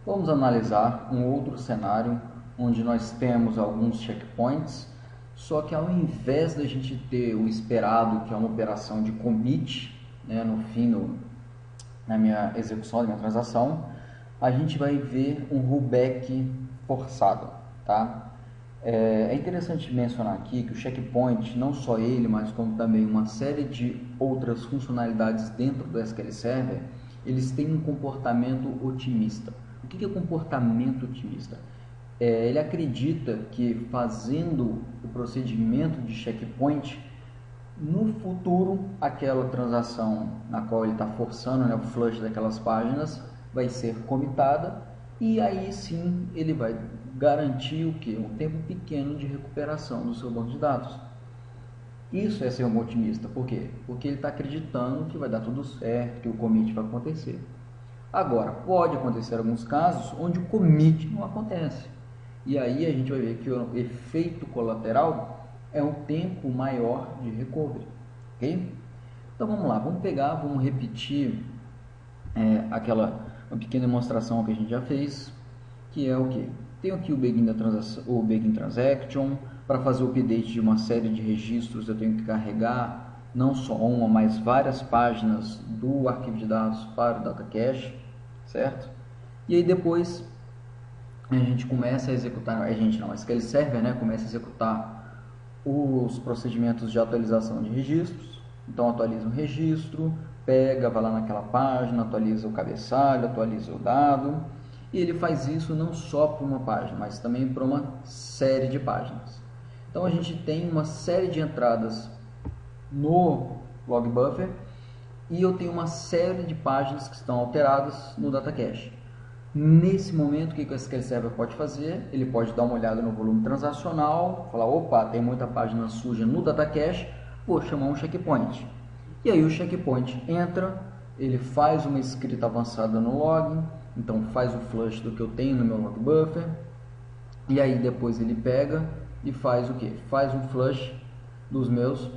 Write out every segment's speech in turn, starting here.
Vamos analisar um outro cenário onde nós temos alguns checkpoints, só que ao invés da gente ter o esperado, que é uma operação de commit, né, no fim, na minha execução da minha transação, a gente vai ver um rollback forçado, tá? É interessante mencionar aqui que o checkpoint, não só ele, mas como também uma série de outras funcionalidades dentro do SQL Server, eles têm um comportamento otimista. O que é comportamento otimista? Ele acredita que fazendo o procedimento de checkpoint, no futuro, aquela transação na qual ele está forçando, né, o flush daquelas páginas vai ser comitada e aí sim ele vai garantir o que? Um tempo pequeno de recuperação do seu banco de dados. Isso é ser um otimista. Por quê? Porque ele está acreditando que vai dar tudo certo, que o commit vai acontecer. Agora, pode acontecer alguns casos onde o commit não acontece. E aí a gente vai ver que o efeito colateral é um tempo maior de recovery. Ok? Então vamos lá, vamos repetir uma pequena demonstração que a gente já fez, que é o que? Tenho aqui o Begin Transaction. Para fazer o update de uma série de registros, eu tenho que carregar não só uma, mas várias páginas do arquivo de dados para o Data Cache, certo? E aí depois a gente começa a executar, o SQL Server, né, começa a executar os procedimentos de atualização de registros. Então atualiza um registro, pega, vai lá naquela página, atualiza o cabeçalho, atualiza o dado, e ele faz isso não só para uma página, mas também para uma série de páginas. Então a gente tem uma série de entradas no log buffer e eu tenho uma série de páginas que estão alteradas no data cache. Nesse momento, o que o SQL Server pode fazer? Ele pode dar uma olhada no volume transacional, falar, opa, tem muita página suja no data cache, vou chamar um checkpoint. E aí o checkpoint entra, ele faz uma escrita avançada no log, então faz o flush do que eu tenho no meu log buffer, e aí depois ele pega e faz o que? Faz um flush dos meus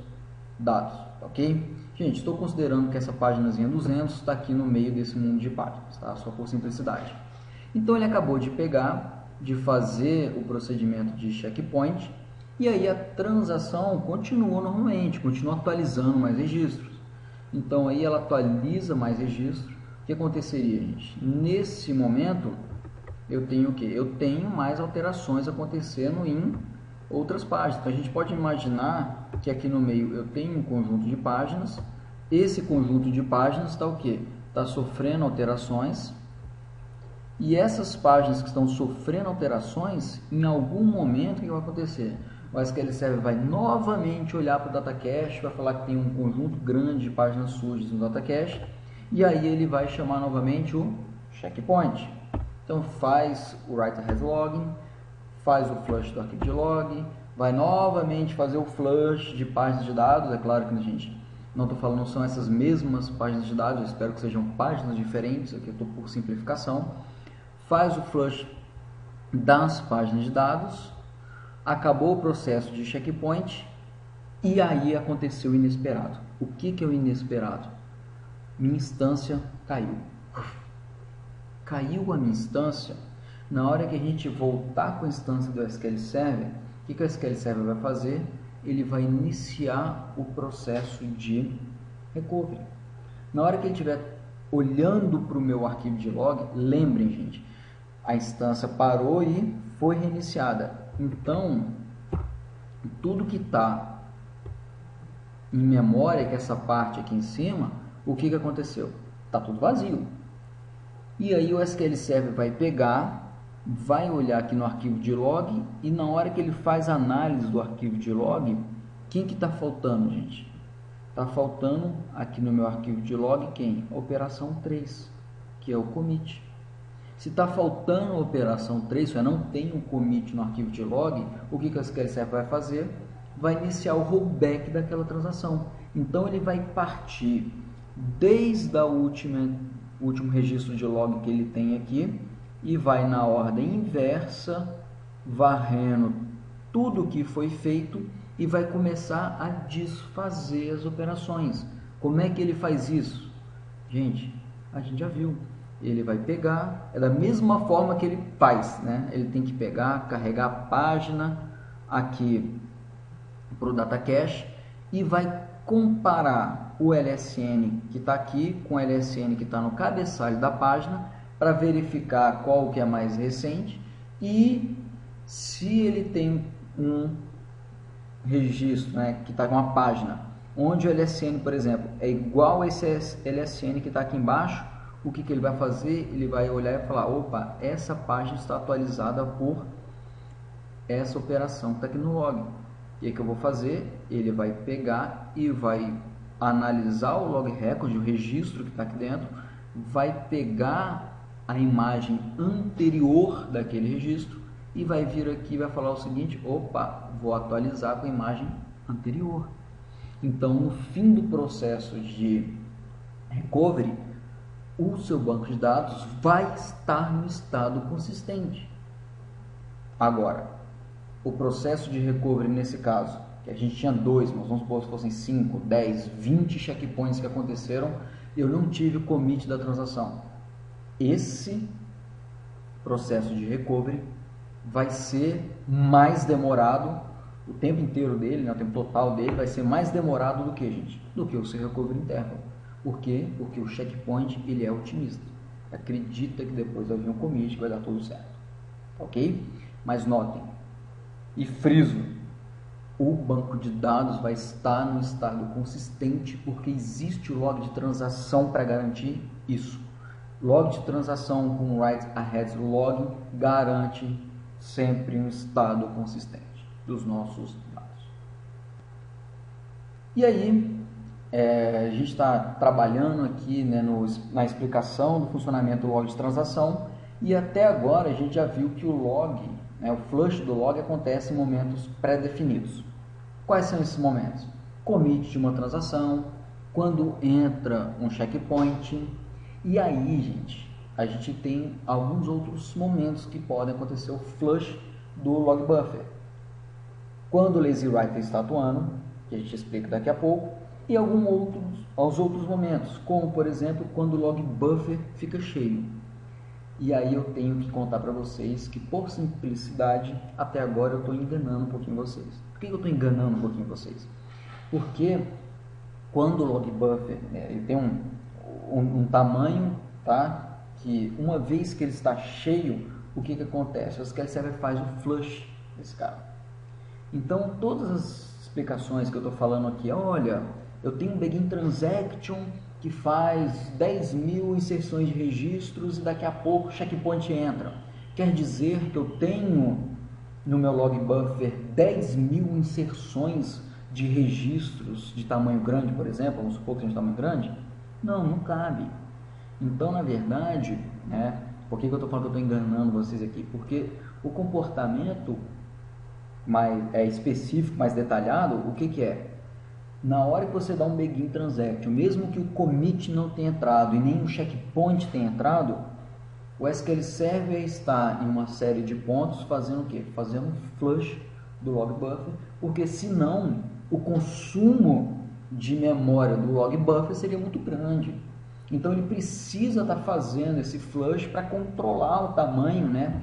dados, ok? Gente, estou considerando que essa páginazinha 200 está aqui no meio desse mundo de páginas, tá? Só por simplicidade. Então ele acabou de pegar, de fazer o procedimento de checkpoint, e aí a transação continua normalmente, continua atualizando mais registros. Então aí ela atualiza mais registros. O que aconteceria, gente? Nesse momento eu tenho o que? Eu tenho mais alterações acontecendo em outras páginas. Então a gente pode imaginar que aqui no meio eu tenho um conjunto de páginas. Esse conjunto de páginas está o que? Está sofrendo alterações. E essas páginas que estão sofrendo alterações, em algum momento o que vai acontecer? O SQL Server vai novamente olhar para o Data Cache, vai falar que tem um conjunto grande de páginas sujas no Data Cache, e aí ele vai chamar novamente o checkpoint. Então faz o write ahead login, faz o flush do arquivo de log, vai novamente fazer o flush de páginas de dados. É claro que, gente, não estou falando são essas mesmas páginas de dados, eu espero que sejam páginas diferentes, aqui eu estou por simplificação. Faz o flush das páginas de dados, acabou o processo de checkpoint e aí aconteceu o inesperado. O que é o inesperado? Minha instância caiu. Caiu a minha instância. Na hora que a gente voltar com a instância do SQL Server, o que o SQL Server vai fazer? Ele vai iniciar o processo de recovery. Na hora que ele estiver olhando para o meu arquivo de log, lembrem, gente, a instância parou e foi reiniciada. Então, tudo que está em memória, que é essa parte aqui em cima, o que aconteceu? Está tudo vazio. E aí o SQL Server vai pegar, vai olhar aqui no arquivo de log e na hora que ele faz a análise do arquivo de log, quem que está faltando, gente? Está faltando aqui no meu arquivo de log quem? A operação 3, que é o commit. Se está faltando a operação 3, se eu não tenho um commit no arquivo de log, o que o SQL Server vai fazer? Vai iniciar o rollback daquela transação. Então ele vai partir desde o último registro de log que ele tem aqui e vai na ordem inversa, varrendo tudo que foi feito e vai começar a desfazer as operações. Como é que ele faz isso? Gente, a gente já viu. ele vai pegar, é da mesma forma que ele faz, né? Ele tem que pegar, carregar a página aqui para o data cache e vai comparar o LSN que está aqui com o LSN que está no cabeçalho da página para verificar qual que é mais recente e se ele tem um registro, né, que está com uma página onde o LSN, por exemplo, é igual a esse LSN que está aqui embaixo, o que ele vai fazer? Ele vai olhar e falar, opa, essa página está atualizada por essa operação que está aqui no log. E aí que eu vou fazer? Ele vai pegar e vai analisar o log record, o registro que está aqui dentro, vai pegar a imagem anterior daquele registro e vai vir aqui e vai falar o seguinte, opa, vou atualizar com a imagem anterior. Então, no fim do processo de recovery, o seu banco de dados vai estar no estado consistente. Agora, o processo de recovery nesse caso, que a gente tinha 2, mas vamos supor que fossem 5, 10, 20 checkpoints que aconteceram, eu não tive o commit da transação. Esse processo de recovery vai ser mais demorado, o tempo inteiro dele, né, o tempo total dele vai ser mais demorado do que, gente? Do que o seu recovery interval. Por quê? Porque o checkpoint ele é otimista. Acredita que depois vai vir um commit que vai dar tudo certo. Ok? Mas notem, e friso, o banco de dados vai estar no estado consistente porque existe o log de transação para garantir isso. Log de transação com write ahead log garante sempre um estado consistente dos nossos dados. E aí, a gente está trabalhando aqui, né, na explicação do funcionamento do log de transação e até agora a gente já viu que o log, né, o flush do log acontece em momentos pré-definidos. Quais são esses momentos? Commit de uma transação, quando entra um checkpoint, e aí, gente, a gente tem alguns outros momentos que podem acontecer o flush do log buffer. Quando o lazy writer está atuando, que a gente explica daqui a pouco, e aos outros momentos, como por exemplo, quando o log buffer fica cheio. E aí eu tenho que contar para vocês que, por simplicidade, até agora eu estou enganando um pouquinho vocês. Por que eu estou enganando um pouquinho vocês? Porque quando o log buffer ele tem um tamanho, tá? Que uma vez que ele está cheio, o que acontece? O SQL Server faz o flush desse cara. Então, todas as explicações que eu estou falando aqui, olha, eu tenho um begin transaction que faz 10.000 inserções de registros e daqui a pouco o checkpoint entra. Quer dizer que eu tenho no meu log buffer 10.000 inserções de registros de tamanho grande, por exemplo, vamos supor que seja de tamanho grande? Não cabe. Então, na verdade, né, por que eu estou falando que eu estou enganando vocês aqui? Porque o comportamento mais específico, mais detalhado, o que é? Na hora que você dá um begin transaction, mesmo que o commit não tenha entrado e nem o checkpoint tenha entrado, o SQL Server está em uma série de pontos fazendo o quê? Fazendo um flush do log buffer, porque senão o consumo de memória do log buffer seria muito grande. Então ele precisa estar fazendo esse flush para controlar o tamanho, né,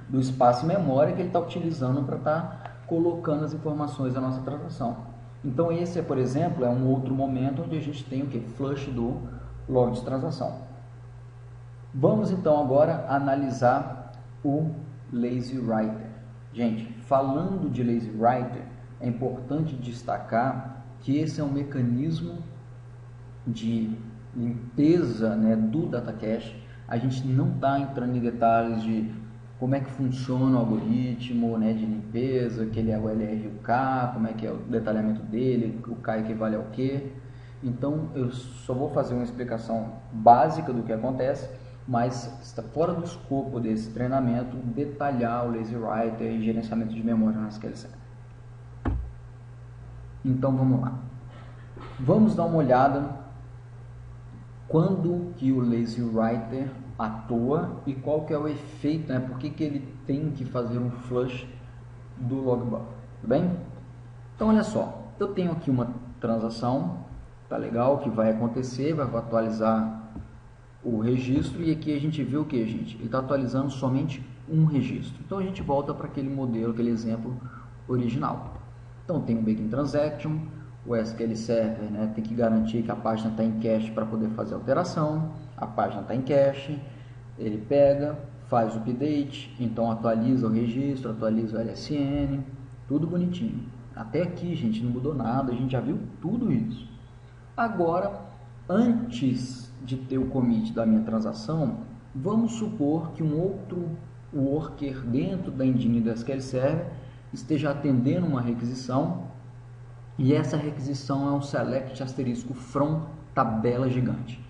do espaço memória que ele está utilizando para estar colocando as informações da nossa transação. Então esse, por exemplo, é um outro momento onde a gente tem o que? Flush do log de transação. Vamos então agora analisar o lazy writer. Gente, falando de lazy writer, é importante destacar que esse é um mecanismo de limpeza, né, do data cache. A gente não está entrando em detalhes de como é que funciona o algoritmo, né, de limpeza, que ele é o LR e o K, como é que é o detalhamento dele, o K equivale ao quê. Então eu só vou fazer uma explicação básica do que acontece, mas está fora do escopo desse treinamento detalhar o lazy writer e gerenciamento de memória no SQL Server. Então vamos lá. Vamos dar uma olhada quando que o lazy writer atua e qual que é o efeito, né? Por que ele tem que fazer um flush do log buffer, tudo bem? Então olha só, eu tenho aqui uma transação, tá legal, que vai acontecer, vai atualizar o registro e aqui a gente vê o que, gente? Ele está atualizando somente um registro. Então a gente volta para aquele modelo, aquele exemplo original. Então tem um Begin Transaction, o SQL Server, né, tem que garantir que a página está em cache para poder fazer alteração. A página está em cache, ele pega, faz o update, então atualiza o registro, atualiza o LSN, tudo bonitinho. Até aqui, gente, não mudou nada, a gente já viu tudo isso. Agora, antes de ter o commit da minha transação, vamos supor que um outro worker dentro da engine do SQL Server esteja atendendo uma requisição e essa requisição é um select asterisco from tabela gigante.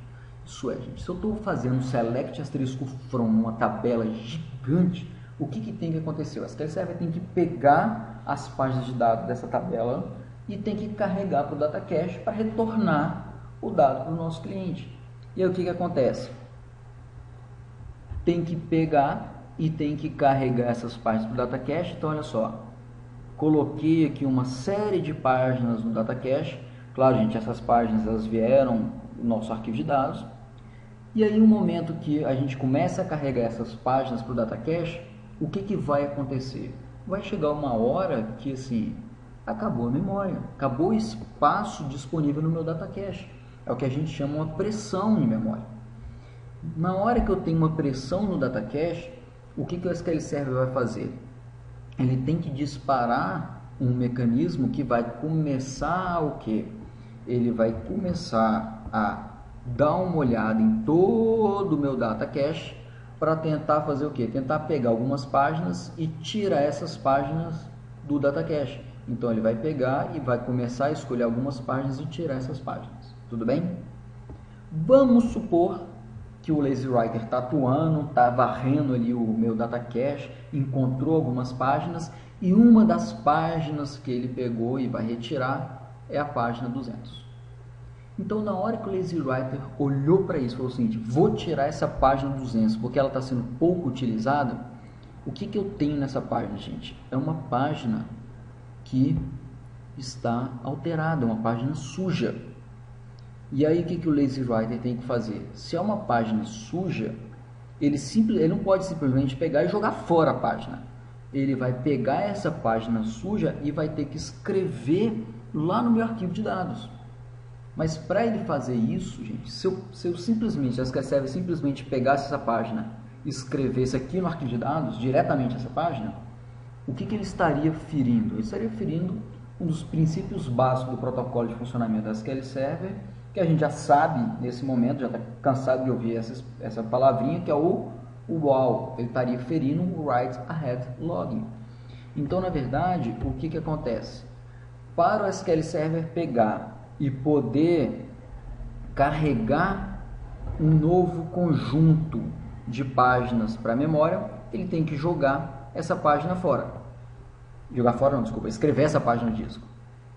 Isso é, gente, se eu estou fazendo um select asterisco from uma tabela gigante, o que tem que acontecer? O SQL Server tem que pegar as páginas de dados dessa tabela e tem que carregar para o data cache para retornar o dado para o nosso cliente. E aí o que acontece? Tem que pegar e tem que carregar essas páginas para o data cache. Então olha só, coloquei aqui uma série de páginas no data cache. Claro, gente, essas páginas elas vieram do nosso arquivo de dados. E aí no momento que a gente começa a carregar essas páginas para o data cache, o que vai acontecer? Vai chegar uma hora que assim, acabou a memória, acabou o espaço disponível no meu data cache. É o que a gente chama uma pressão em memória. Na hora que eu tenho uma pressão no data cache, o que o SQL Server vai fazer? Ele tem que disparar um mecanismo que vai começar o quê? Ele vai começar a dar uma olhada em todo o meu data cache para tentar fazer o quê? Tentar pegar algumas páginas e tirar essas páginas do data cache. Então ele vai pegar e vai começar a escolher algumas páginas e tirar essas páginas. Tudo bem? Vamos supor que o Lazy Writer está atuando, está varrendo ali o meu data cache, encontrou algumas páginas e uma das páginas que ele pegou e vai retirar é a página 200. Então, na hora que o Lazy Writer olhou para isso, falou o seguinte: vou tirar essa página 200 porque ela está sendo pouco utilizada. O que eu tenho nessa página, gente? É uma página que está alterada, uma página suja. E aí o que o Lazy Writer tem que fazer? Se é uma página suja, ele não pode simplesmente pegar e jogar fora a página. Ele vai pegar essa página suja e vai ter que escrever lá no meu arquivo de dados. Mas para ele fazer isso, gente, se eu simplesmente, a SQL Server simplesmente pegasse essa página e escrevesse aqui no arquivo de dados, diretamente essa página, o que ele estaria ferindo? Ele estaria ferindo um dos princípios básicos do protocolo de funcionamento da SQL Server, que a gente já sabe nesse momento, já está cansado de ouvir essa palavrinha, que é o WAL. Ele estaria ferindo o Write Ahead Logging. Então, na verdade, o que acontece? Para o SQL Server pegar e poder carregar um novo conjunto de páginas para a memória, ele tem que jogar essa página fora. Jogar fora não, desculpa, escrever essa página no disco.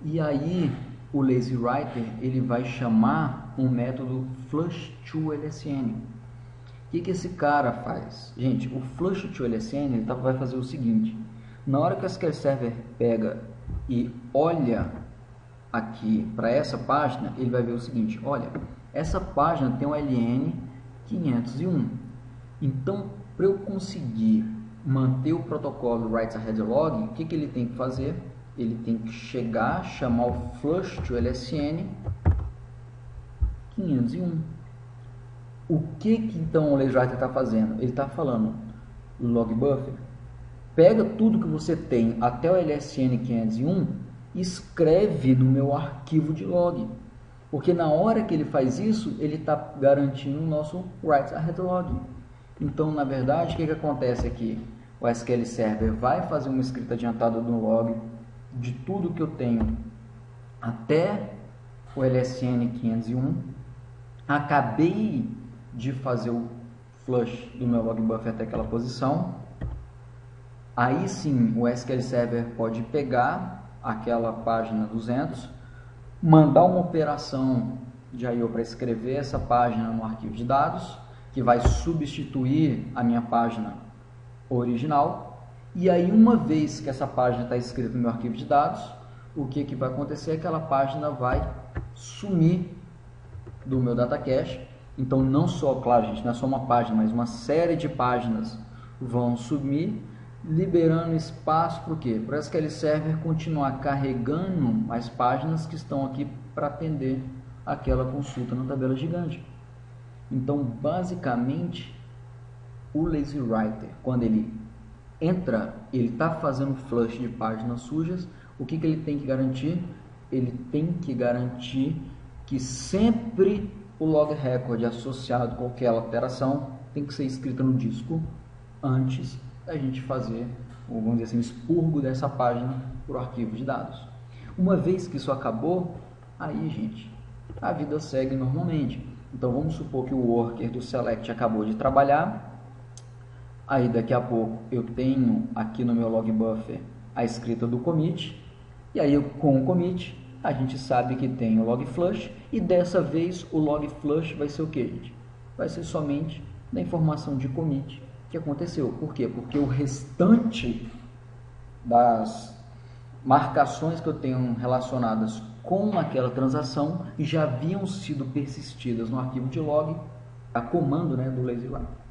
E aí o Lazy Writer ele vai chamar um método flush_to_lsn. O que esse cara faz? Gente, o flush_to_lsn ele vai fazer o seguinte: na hora que o SQL Server pega e olha aqui para essa página, ele vai ver o seguinte: olha, essa página tem um LN 501. Então, para eu conseguir manter o protocolo Write Ahead Log, o que ele tem que fazer? Ele tem que chegar, chamar o flush_to_lsn 501. O que então o Lazy Writer está fazendo? Ele está falando: log buffer, pega tudo que você tem até o LSN 501 e escreve no meu arquivo de log. Porque na hora que ele faz isso, ele está garantindo o nosso Write Ahead Log. Então, na verdade, o que acontece aqui? O SQL Server vai fazer uma escrita adiantada no log de tudo que eu tenho até o LSN 501. Acabei de fazer o flush do meu log buffer até aquela posição. Aí sim, o SQL Server pode pegar aquela página 200, mandar uma operação de I/O para escrever essa página no arquivo de dados, que vai substituir a minha página original. E aí, uma vez que essa página está escrita no meu arquivo de dados, o que vai acontecer? Aquela página vai sumir do meu data cache Então não só, claro, gente, não é só uma página, mas uma série de páginas vão sumir, liberando espaço para o quê? Para o SQL Server continuar carregando as páginas que estão aqui para atender aquela consulta na tabela gigante. Então, basicamente, o Lazy Writer, quando ele entra, ele está fazendo flush de páginas sujas, o que ele tem que garantir? Ele tem que garantir que sempre o log record associado com aquela alteração tem que ser escrita no disco antes da gente fazer, vamos dizer assim, o expurgo dessa página para o arquivo de dados. Uma vez que isso acabou, aí, gente, a vida segue normalmente. Então vamos supor que o worker do select acabou de trabalhar, aí daqui a pouco eu tenho aqui no meu log buffer a escrita do commit, e aí com o commit a gente sabe que tem o log flush, e dessa vez o log flush vai ser o que, gente? Vai ser somente da informação de commit que aconteceu. Por quê? Porque o restante das marcações que eu tenho relacionadas com aquela transação já haviam sido persistidas no arquivo de log a comando, né, do Lazy Writer.